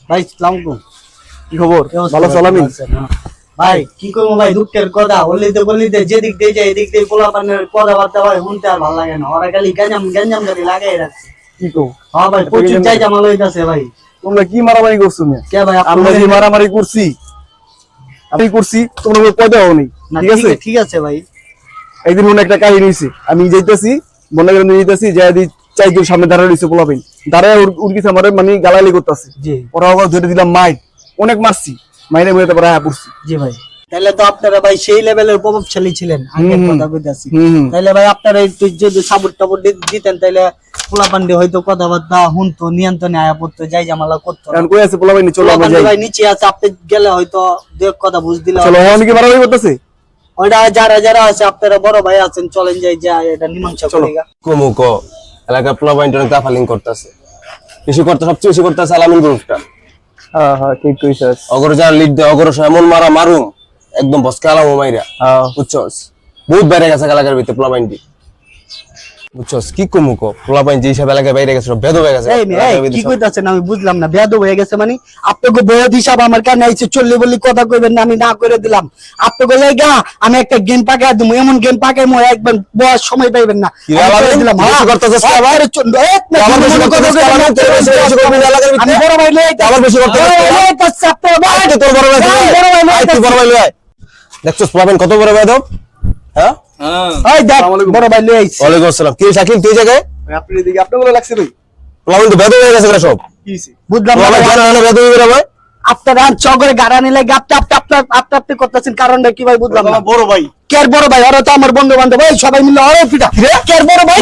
ভাই আসসালামু আলাইকুম। কি খবর? ভালো সালামিন ভাই কি করবো ভাই, দুঃখের কথা বললিতে যেদিক দিয়ে যায় এদিক দিয়ে পোলাপানের কথাবার্তা ভাই শুনতে আর ভালো লাগে না। ওরা খালি গঞ্জাম গাড়ি লাগাই রাখছে। কি কো? হ্যাঁ ভাই প্রচুর যাই জামা লইতাছে ভাই। তোমরা কি মারামারি করছো মিয়া? কে ভাই আমরা যে মারামারি করছি আমি করছি তোমরা পয়দা হওনি, ঠিক আছে? ঠিক আছে ভাই। একদিন মনে একটা কাহিনী হইছে, আমি যাইতাছি বন্যাগ্রামে যাইতাছি, যাই দি চাইকের সামনে দাঁড়ায় রইছে পোলাপাইন, দাঁড়ায় উর কিছু আমার মানে গালাগালি করতেছে। জি ওরা আবার ধরে দিলাম মাইর, অনেক মারছি, মাইরে মেরে তারপরে আয়া পড়ছি। জি ভাই, তাহলে তো আপনারা ভাই সেই লেভেলের প্রভাবশালী ছিলেন, আগের কথা কইতাছি। তাহলে ভাই আপনারা একটু যদি সাপোর্ট টাপোর্ট দিতেন তাহলে পোলাপান্ডি হয়তো কথাবার্তা শুনতো, নিয়ন্ত্রণে আয়া পড়তো, যাই জামালা করতো। এখন কই আছে পোলাপাইন? চলো আমরা যাই। ভাই নিচে আছে, আপনি গেলে হয়তো দু এক কথা বুঝ দিলে। চলো, আমি কি মারামারি করতেছে? ওইটা যারা যারা আছে আপনারা বড় ভাই আছেন, চলেন যাই যা এটা মীমাংসা করি। কুমুক এলাকার প্লাবাইন কাফালিং করতেছে, বেশি করতে সবচেয়ে বেশি করতেছে আলামিন গ্রুপটা। হ্যাঁ হ্যাঁ ঠিক কইছস। অগর যারা লিড দেয় অগর এমন মারা মারুম একদম বসকে আলামো মাইরা। বুঝছস বহুত বাইরে গেছে এলাকার ভিতরে প্লাবাইনটি। বুঝছস কি কুমুক প্লাবাইন যে হিসাবে এলাকায় বাইরে গেছে বেদ হয়ে গেছে। কি কইতাছেন আমি বুঝলাম না। বেদ হয়ে গেছে মানে আপনাকে বয়স হিসাব আমার কানে আইছে, চললে বলি কথা কইবেন না, আমি না করে দিলাম। আপনাকে লাগা আমি একটা গেম পাকাই দিমু, এমন গেম পাকাই মো একবার বয়স সময় পাইবেন না। দিলাম বেশি করতেছস কি আবার? আমার বেশি করতেছস আলামিন, তোর বেশি করবি এলাকার ভিতরে। আমি বড় ভাই লই আবার বেশি করতেছস তোর বড় ভাই। তুই বড় ভাই লই দেখছস প্লাবাইন কত বড় বেদ? হ্যাঁ এই দেখ বড় ভাই লই আইছে। ওয়ালাইকুম আসসালাম। কি শাকিল তুই জায়গায়? আপনি এদিকে আপনি বলে লাগছে ভাই। প্লাবাইন তো বেদ হয়ে গেছে না সব। কি হইছে? বুঝলাম না প্লাবাইন ভাই। জানা না বেদ হয়ে গেছে ভাই। আপনারা চগরে গাড়া নিলে আপনি করতেছেন কারণটা কি ভাই বুঝলাম না। বড় ভাই। কের বড় ভাই? ওরা তো আমার বন্ধু বান্ধব, সবাই মিলে ওরে পিটা। কের বড় ভাই?